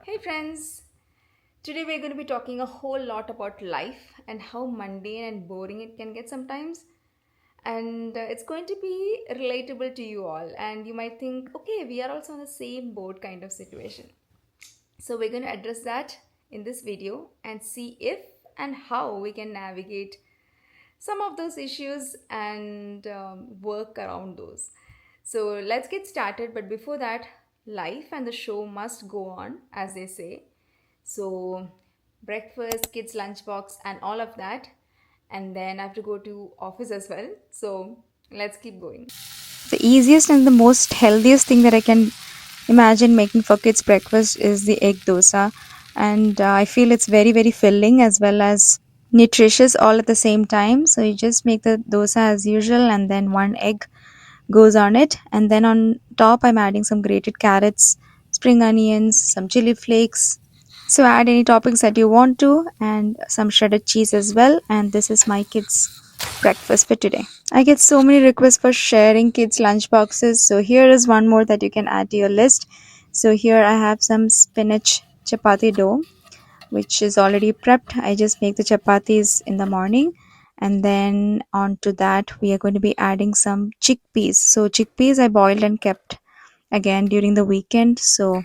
Hey friends! Today we're going to be talking a whole lot about life and how mundane and boring it can get sometimes. And it's going to be relatable to you all. And you might think, okay, we are also on the same boat kind of situation. So we're going to address that in this video and see if and how we can navigate some of those issues and work around those. So let's get started. But before that, life and the show must go on, as they say. So, breakfast, kids' lunchbox, and all of that. And then I have to go to office as well. So, let's keep going. The easiest and the most healthiest thing that I can imagine making for kids breakfast is the egg dosa, and I feel it's very filling as well as nutritious all at the same time. So you just make the dosa as usual, and then one egg goes on it, and then on top I'm adding some grated carrots, spring onions, some chili flakes. So add any toppings that you want to, and some shredded cheese as well. And this is my kids' breakfast for today. I get so many requests for sharing kids' lunch boxes. So here is one more that you can add to your list. So here I have some spinach chapati dough, which is already prepped. I just make the chapatis in the morning. And then onto that, we are going to be adding some chickpeas. So chickpeas I boiled and kept again during the weekend. So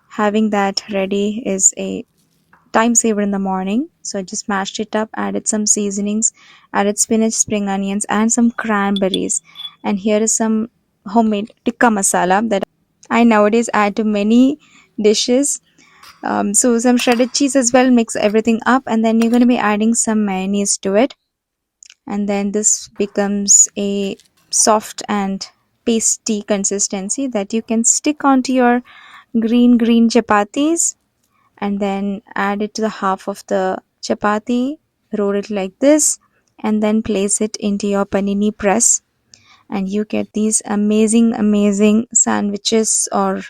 having that ready is a time saver in the morning. So I just mashed it up, added some seasonings, added spinach, spring onions, and some cranberries. And here is some homemade tikka masala that I nowadays add to many dishes. So some shredded cheese as well, mix everything up, and then you're going to be adding some mayonnaise to it. And then this becomes a soft and pasty consistency that you can stick onto your green chapatis, and then add it to the half of the chapati, roll it like this, and then place it into your panini press, and you get these amazing sandwiches or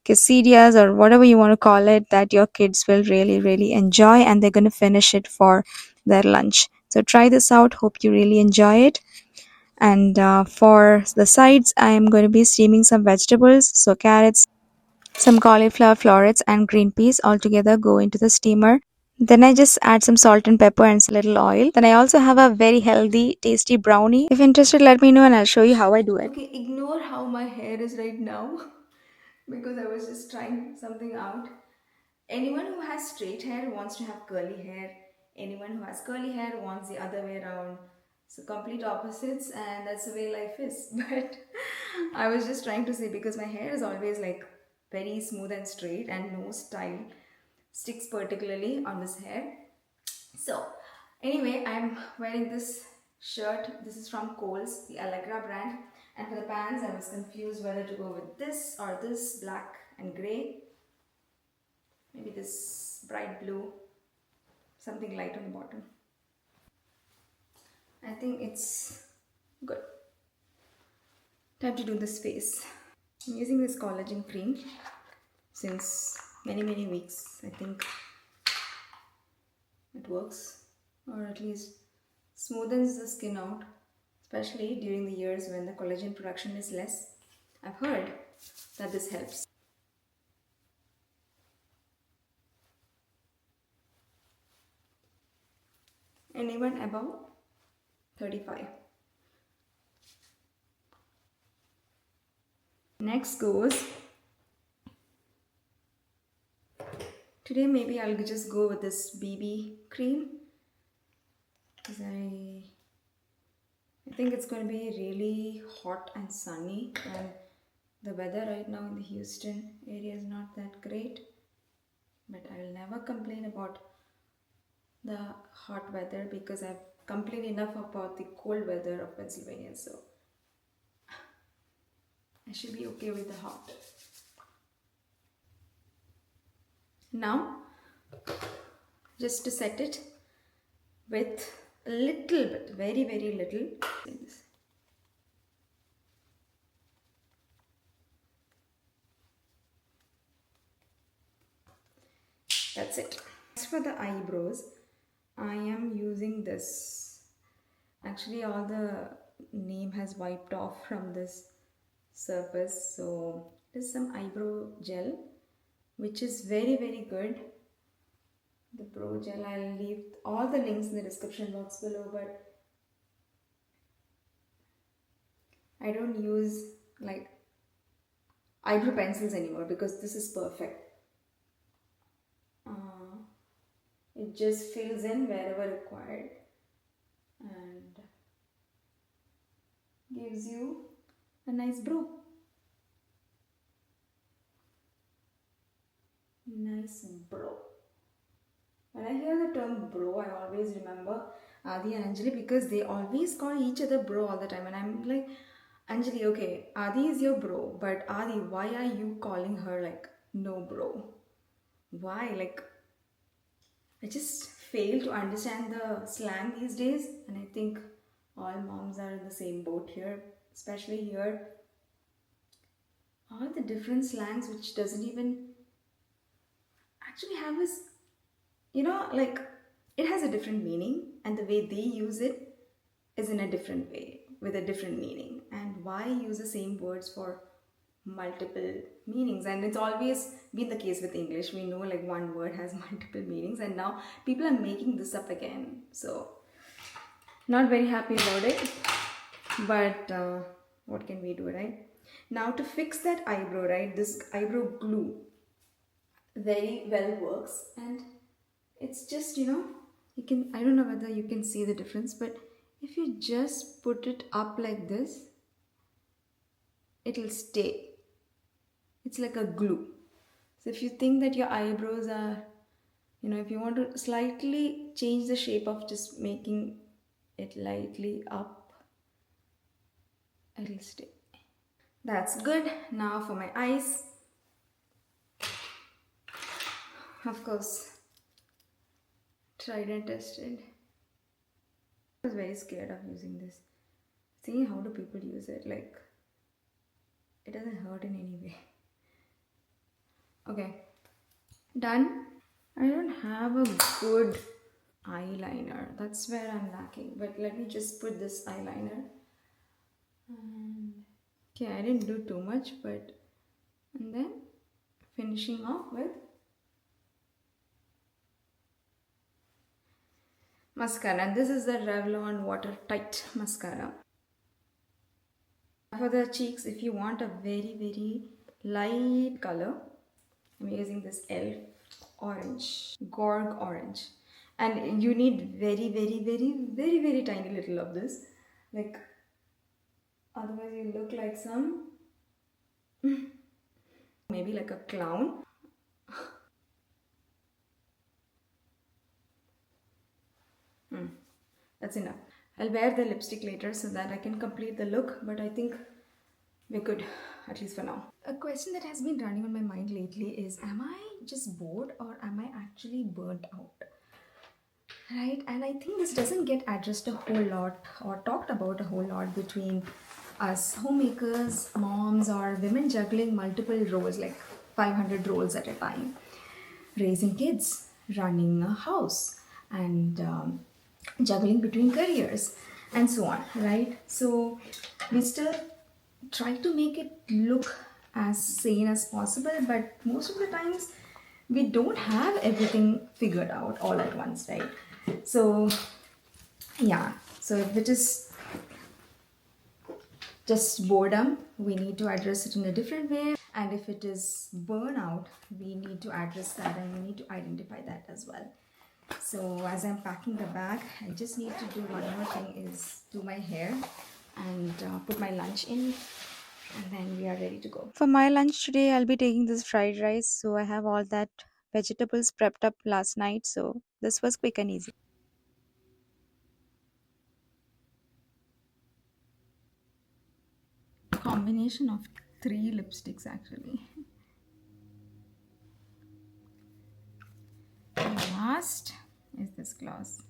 quesadillas or whatever you want to call it that your kids will really enjoy, and they're going to finish it for their lunch. So try this out, hope you really enjoy it. And for the sides, I am going to be steaming some vegetables. So carrots, some cauliflower florets, and green peas all together go into the steamer. Then I just add some salt and pepper and some little oil. Then I also have a very healthy, tasty brownie. If interested, let me know and I'll show you how I do it. Okay, ignore how my hair is right now because I was just trying something out. Anyone who has straight hair wants to have curly hair. Anyone who has curly hair wants the other way around. So complete opposites, and that's the way life is. But I was just trying to say because my hair is always like very smooth and straight, and no style sticks particularly on this hair. So, anyway, I'm wearing this shirt. This is from Kohl's, the Allegra brand. And for the pants, I was confused whether to go with this or this black and grey. Maybe this bright blue, something light on the bottom. I think it's good. Time to do this face. I'm using this collagen cream since many weeks. I think it works, or at least smoothens the skin out, especially during the years when the collagen production is less. I've heard that this helps. Anyone above 35. Next goes, today maybe I'll just go with this BB cream because I think it's going to be really hot and sunny, and the weather right now in the Houston area is not that great, but I'll never complain about the hot weather because I've complained enough about the cold weather of Pennsylvania, so I should be okay with the hot. Now, just to set it with a little bit, very little. That's it. As for the eyebrows, I am using this. Actually, all the name has wiped off from this surface, so there's some eyebrow gel which is very very good. The Pro Gel, I'll leave all the links in the description box below, but I don't use like eyebrow pencils anymore because this is perfect. Uh, it just fills in wherever required and gives you a nice brow. Nice brow. When I hear the term bro, I always remember Adi and Anjali because they always call each other bro all the time. And I'm like, Anjali, okay, Adi is your bro, but Adi, why are you calling her like no bro? Why? Like, I just fail to understand the slang these days. And I think all moms are in the same boat here, especially here. All the different slangs which doesn't even actually have this, like it has a different meaning, and the way they use it is in a different way with a different meaning. And why use the same words for multiple meanings? And it's always been the case with English. We know like one word has multiple meanings, and now people are making this up again. So, not very happy about it, but what can we do, right? Now, to fix that eyebrow, right? This eyebrow glue very well works, and it's just, you can, I don't know whether you can see the difference, but if you just put it up like this, it'll stay. It's like a glue. So if you think that your eyebrows are, if you want to slightly change the shape of just making it lightly up, it'll stay. That's good. Now for my eyes. Of course, tried and tested. I was very scared of using this. Seeing how do people use it, like it doesn't hurt in any way. Okay, done. I don't have a good eyeliner. That's where I'm lacking. But let me just put this eyeliner. And okay, I didn't do too much, but and then finishing off with mascara. This is the Revlon Watertight Mascara. For the cheeks, if you want a very very light color, I'm using this orange, Gorg orange, and you need very very very very very tiny little of this, like otherwise you look like some, maybe like a clown. That's enough. I'll wear the lipstick later so that I can complete the look, but I think we're good, at least for now. A question that has been running on my mind lately is, am I just bored or am I actually burnt out? Right, and I think this doesn't get addressed a whole lot or talked about a whole lot between us homemakers, moms, or women juggling multiple roles, like 500 roles at a time, raising kids, running a house, and juggling between careers, and so on, right? So we still try to make it look as sane as possible, but most of the times we don't have everything figured out all at once, right? So yeah, so if it is just boredom, we need to address it in a different way, and if it is burnout, we need to address that and we need to identify that as well. So as I'm packing the bag, I just need to do one more thing, is do my hair and put my lunch in, and then we are ready to go. For my lunch today, I'll be taking this fried rice. So I have all that vegetables prepped up last night. So this was quick and easy. Combination of three lipsticks actually. And last is this gloss.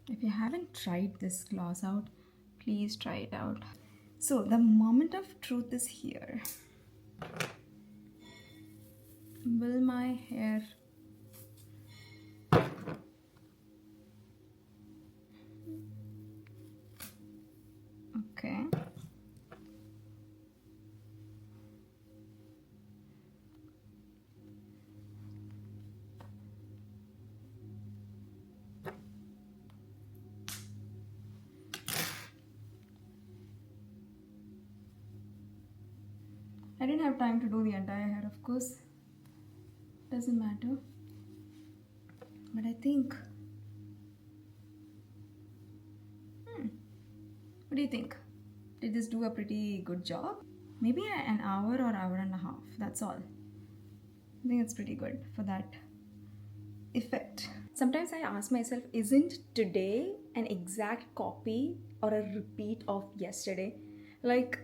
If you haven't tried this gloss out, please try it out. So the moment of truth is here. Will my hair I didn't have time to do the entire hair, of course. Doesn't matter. But I think. What do you think? Did this do a pretty good job? Maybe an hour or hour and a half. That's all. I think it's pretty good for that effect. Sometimes I ask myself, isn't today an exact copy or a repeat of yesterday? Like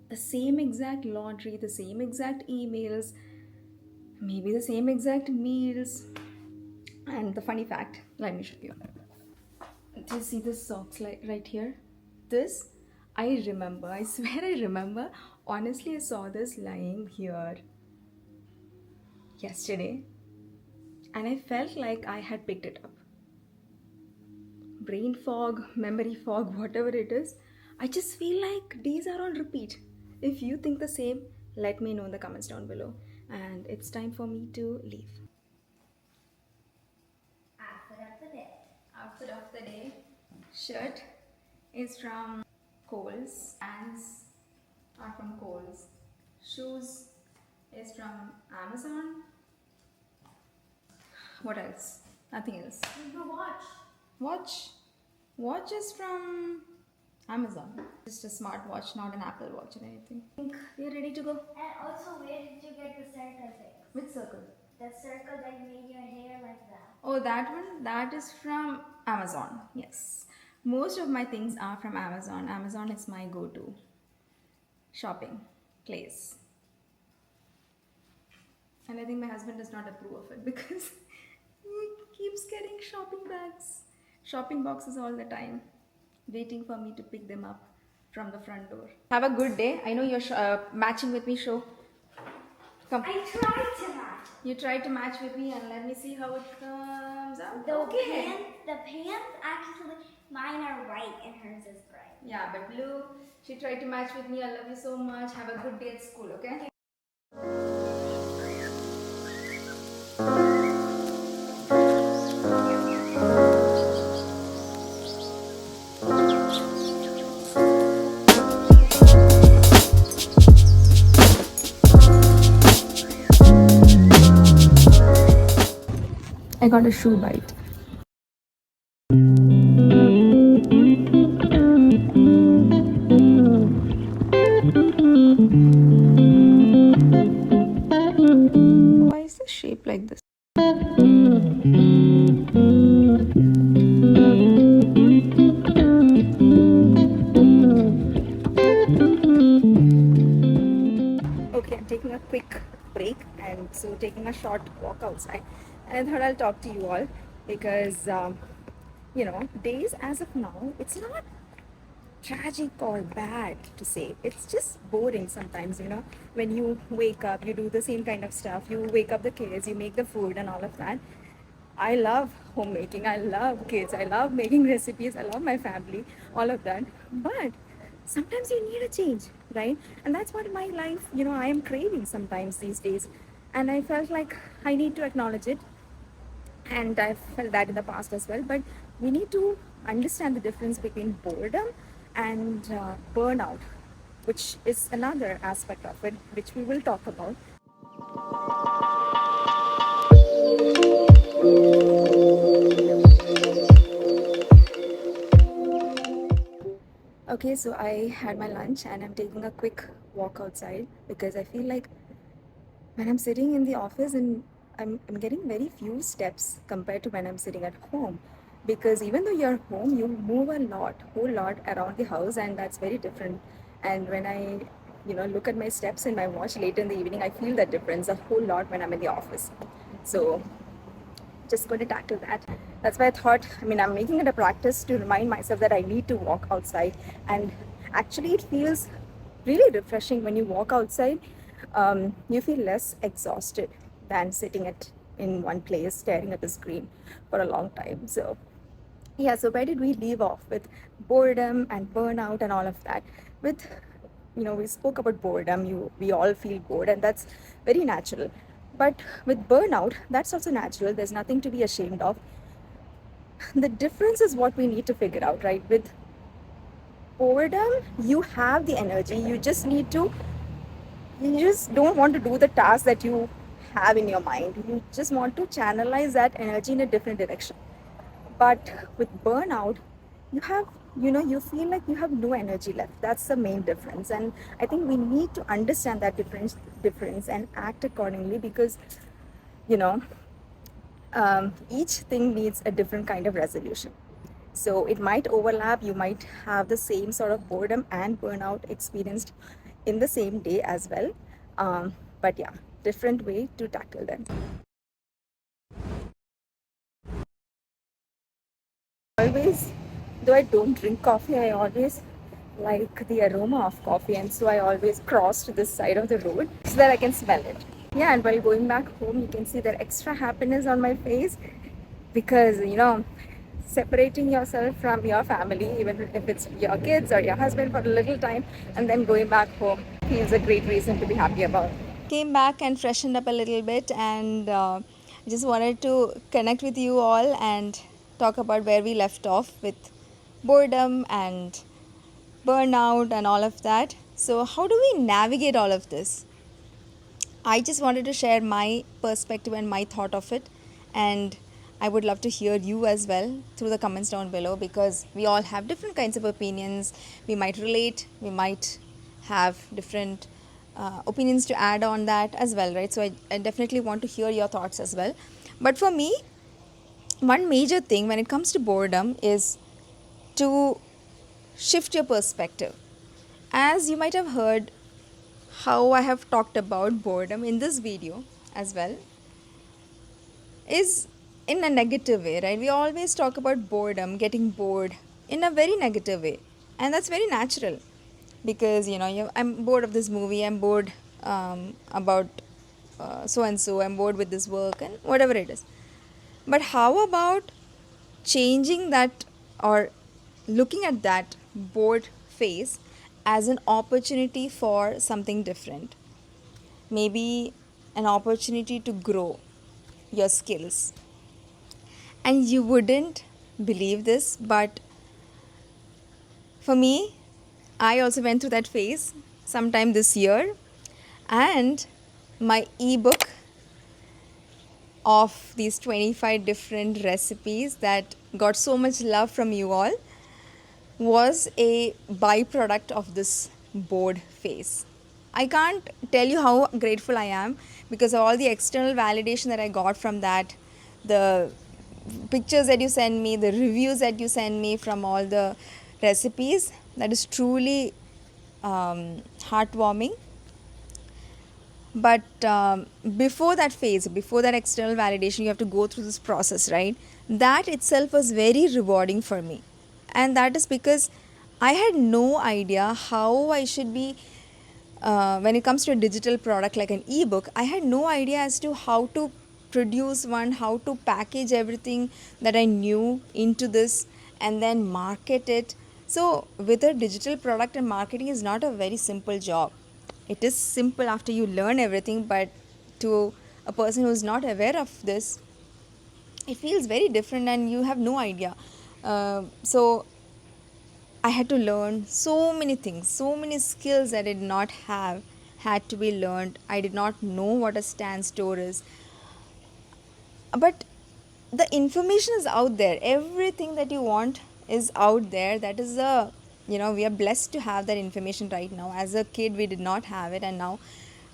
the same exact laundry, the same exact emails, maybe the same exact meals. And the funny fact, let me show you. Do you see this socks like right here? This, I remember, I swear I remember. Honestly, I saw this lying here yesterday and I felt like I had picked it up. Brain fog, memory fog, whatever it is, I just feel like days are on repeat. If you think the same, let me know in the comments down below. And it's time for me to leave. Outfit of the day. Outfit of the day. Shirt is from Kohl's. Pants are from Kohl's. Shoes is from Amazon. What else? Nothing else. The watch. Watch. Watch is from Amazon. Just a smart watch, not an Apple watch or anything. I think we are ready to go. And also, where did you get the circle thing? Which circle? The circle that made your hair like that. Oh, that one? That is from Amazon. Yes. Most of my things are from Amazon. Amazon is my go-to shopping place. And I think my husband does not approve of it because he keeps getting shopping bags, shopping boxes all the time, waiting for me to pick them up from the front door. Have a good day. I know you're matching with me, show. Come. I tried to match. You tried to match with me and let me see how it comes out. The pants actually, mine are white and hers is gray. Yeah, but blue. She tried to match with me. I love you so much. Have a good day at school, okay? I got a shoe bite. Why is the shape like this? Okay, I'm taking a quick break and so taking a short walk outside. And I thought I'll talk to you all because, days as of now, it's not tragic or bad to say. It's just boring sometimes, when you wake up, you do the same kind of stuff. You wake up the kids, you make the food and all of that. I love homemaking. I love kids. I love making recipes. I love my family, all of that. But sometimes you need a change, right? And that's what my life, I am craving sometimes these days. And I felt like I need to acknowledge it. And I felt that in the past as well. But we need to understand the difference between boredom and burnout, which is another aspect of it, which we will talk about. Okay, so I had my lunch and I'm taking a quick walk outside because I feel like when I'm sitting in the office and I'm getting very few steps compared to when I'm sitting at home. Because even though you're home, you move whole lot around the house, and that's very different. And when I, look at my steps in my watch late in the evening, I feel that difference a whole lot when I'm in the office. So just going to tackle that. That's why I thought, I'm making it a practice to remind myself that I need to walk outside. And actually it feels really refreshing when you walk outside. You feel less exhausted than sitting in one place staring at the screen for a long time. So yeah, so where did we leave off? With boredom and burnout and all of that. With, we spoke about boredom. We all feel bored, and that's very natural. But with burnout, that's also natural. There's nothing to be ashamed of. The difference is what we need to figure out, right? With boredom, you have the energy. You just need to You just don't want to do the task that you have in your mind. You just want to channelize that energy in a different direction. But with burnout, you have, you feel like you have no energy left. That's the main difference. And I think we need to understand that difference and act accordingly, because you know each thing needs a different kind of resolution. So it might overlap. You might have the same sort of boredom and burnout experienced in the same day as well. But yeah, different way to tackle them. Always, though I don't drink coffee, I always like the aroma of coffee, and so I always cross to this side of the road so that I can smell it. Yeah, and while going back home, you can see that extra happiness on my face, because separating yourself from your family, even if it's your kids or your husband, for a little time, and then going back home feels a great reason to be happy about. Came back and freshened up a little bit, and just wanted to connect with you all and talk about where we left off with boredom and burnout and all of that. So, how do we navigate all of this? I just wanted to share my perspective and my thought of it, and I would love to hear you as well through the comments down below, because we all have different kinds of opinions. We might relate, we might have different opinions to add on that as well, right? So, I definitely want to hear your thoughts as well. But for me, one major thing when it comes to boredom is to shift your perspective. As you might have heard, how I have talked about boredom in this video as well is in a negative way, right? We always talk about boredom, getting bored in a very negative way, and that's very natural, because I'm bored of this movie, I'm bored about so and so, I'm bored with this work and whatever it is. But how about changing that, or looking at that bored phase as an opportunity for something different? Maybe an opportunity to grow your skills. And you wouldn't believe this, but for me, I also went through that phase sometime this year, and my ebook of these 25 different recipes that got so much love from you all was a byproduct of this bored phase. I can't tell you how grateful I am, because of all the external validation that I got from that, the pictures that you send me, the reviews that you send me from all the recipes. That is truly heartwarming. But before that phase, before that external validation, you have to go through this process, right? That itself was very rewarding for me. And that is because I had no idea how I should be, when it comes to a digital product like an ebook, I had no idea as to how to produce one, how to package everything that I knew into this and then market it. So, with a digital product, and marketing is not a very simple job. It is simple after you learn everything, but to a person who is not aware of this, it feels very different and you have no idea. So I had to learn so many things, so many skills I did not have had to be learned. I did not know what a stand store is. But the information is out there. Everything that you want is out there. That is a, we are blessed to have that information right now. As a kid, we did not have it, and now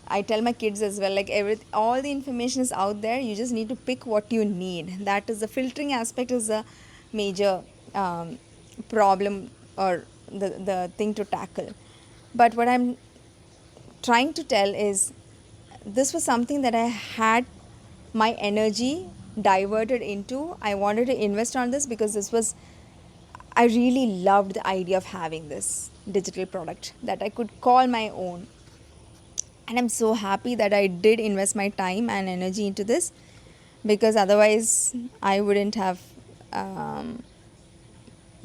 I tell my kids as well, like all the information is out there. You just need to pick what you need. That is the filtering aspect is a major problem, or the thing to tackle. But what I'm trying to tell is, this was something that I had my energy diverted into. I wanted to invest on this because I really loved the idea of having this digital product that I could call my own. And I'm so happy that I did invest my time and energy into this, because otherwise I wouldn't have um,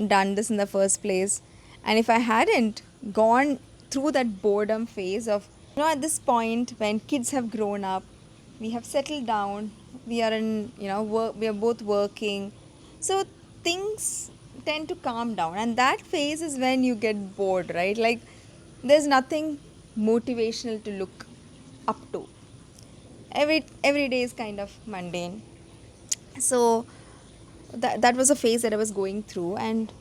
done this in the first place. And if I hadn't gone through that boredom phase of, at this point when kids have grown up, we have settled down, we are in, work, we are both working. So things tend to calm down. And that phase is when you get bored, right? Like there's nothing motivational to look up to. Every day is kind of mundane. So that was a phase that I was going through, and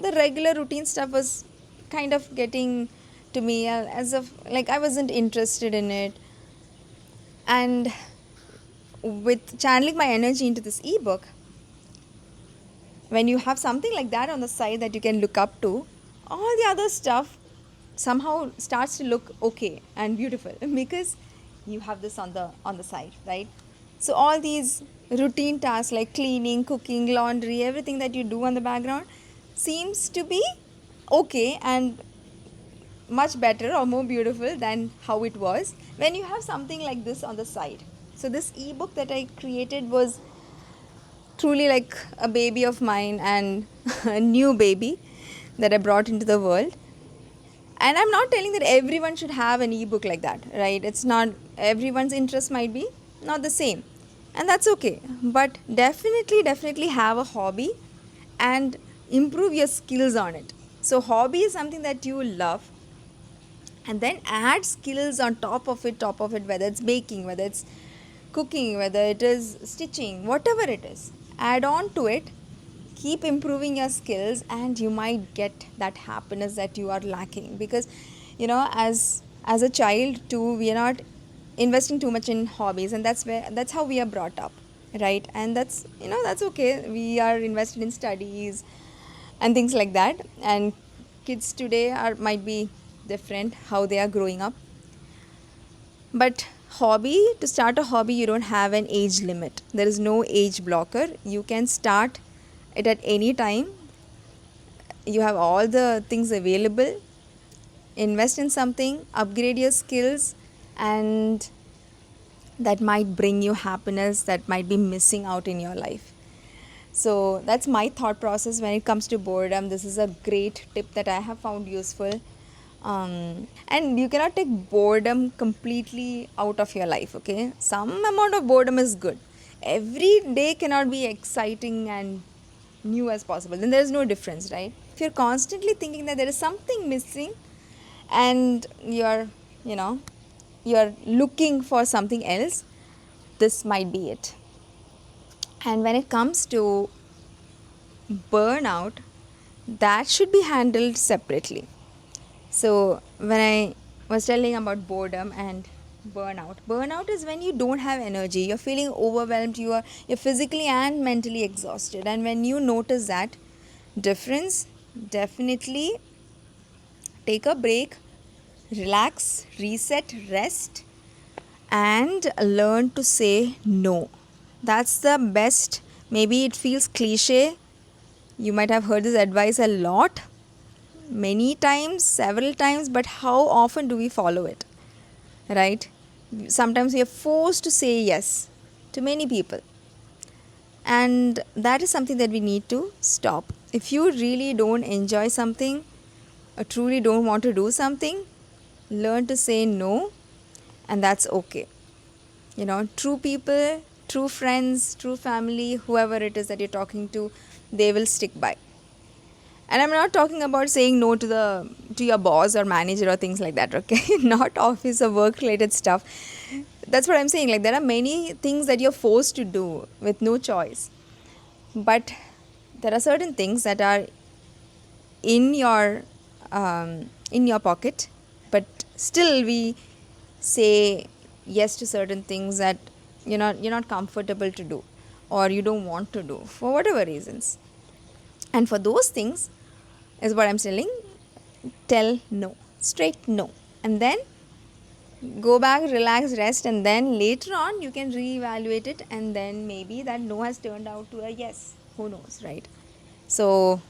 the regular routine stuff was kind of getting to me, as of like I wasn't interested in it. And with channeling my energy into this ebook, when you have something like that on the side that you can look up to, all the other stuff somehow starts to look okay and beautiful because you have this on the side, right? So all these routine tasks like cleaning, cooking, laundry, everything that you do on the background seems to be okay and much better or more beautiful than how it was when you have something like this on the side. So this ebook that I created was truly like a baby of mine and a new baby that I brought into the world. And I'm not telling that everyone should have an ebook like that, right? It's not, everyone's interest might be not the same. And that's okay. But definitely have a hobby and improve your skills on it. So, hobby is something that you love, and then add skills on top of it, whether it's baking, whether it's cooking, whether it is stitching, whatever it is, add on to it. Keep improving your skills and you might get that happiness that you are lacking, because as a child too, we are not investing too much in hobbies, and that's how we are brought up, right? And that's okay. We are invested in studies and things like that, and kids today are might be different how they are growing up. But hobby, to start a hobby, you don't have an age limit. There is no age blocker. You can start it at any time. You have all the things available. Invest in something, upgrade your skills, and that might bring you happiness that might be missing out in your life. So that's my thought process when it comes to boredom. This is a great tip that I have found useful. And you cannot take boredom completely out of your life, okay? Some amount of boredom is good. Every day cannot be exciting and new as possible. Then there is no difference, right? If you're constantly thinking that there is something missing and you know, you're looking for something else, this might be it. And when it comes to burnout, that should be handled separately. So when I was telling about boredom and burnout is when you don't have energy, you're feeling overwhelmed, you're physically and mentally exhausted. And when you notice that difference, definitely take a break, relax, reset, rest, and learn to say no. That's the best. Maybe it feels cliche. You might have heard this advice a lot, many times, several times, but how often do we follow it? Right? Sometimes we are forced to say yes to many people, and that is something that we need to stop. If you really don't enjoy something or truly don't want to do something, learn to say no, and that's okay. True people, true friends, true family, whoever it is that you're talking to, they will stick by. And I'm not talking about saying no to your boss or manager or things like that, okay? Not office or work related stuff. That's what I'm saying. Like, there are many things that you're forced to do with no choice. But there are certain things that are in your pocket, but still we say yes to certain things that you're not comfortable to do, or you don't want to do for whatever reasons. And for those things is what I'm telling. Tell no, straight no, and then go back, relax, rest, and then later on you can reevaluate it, and then maybe that no has turned out to a yes. Who knows, right? So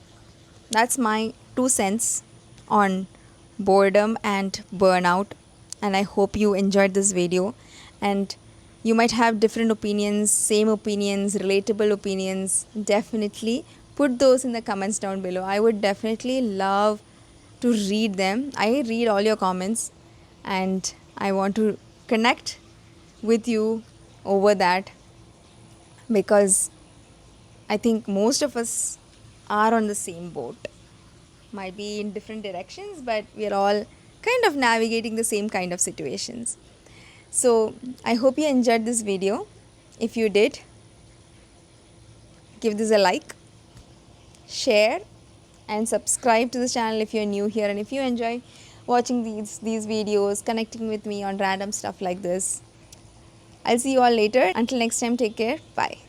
that's my 2 cents on boredom and burnout, and I hope you enjoyed this video. And you might have different opinions, same opinions, relatable opinions. Definitely put those in the comments down below. I would definitely love to read them. I read all your comments, and I want to connect with you over that, because I think most of us are on the same boat. Might be in different directions, but we are all kind of navigating the same kind of situations. So I hope you enjoyed this video. If you did, give this a like, share, and subscribe to this channel if you're new here, and if you enjoy watching these videos, connecting with me on random stuff like this. I'll see you all later. Until next time, take care. Bye.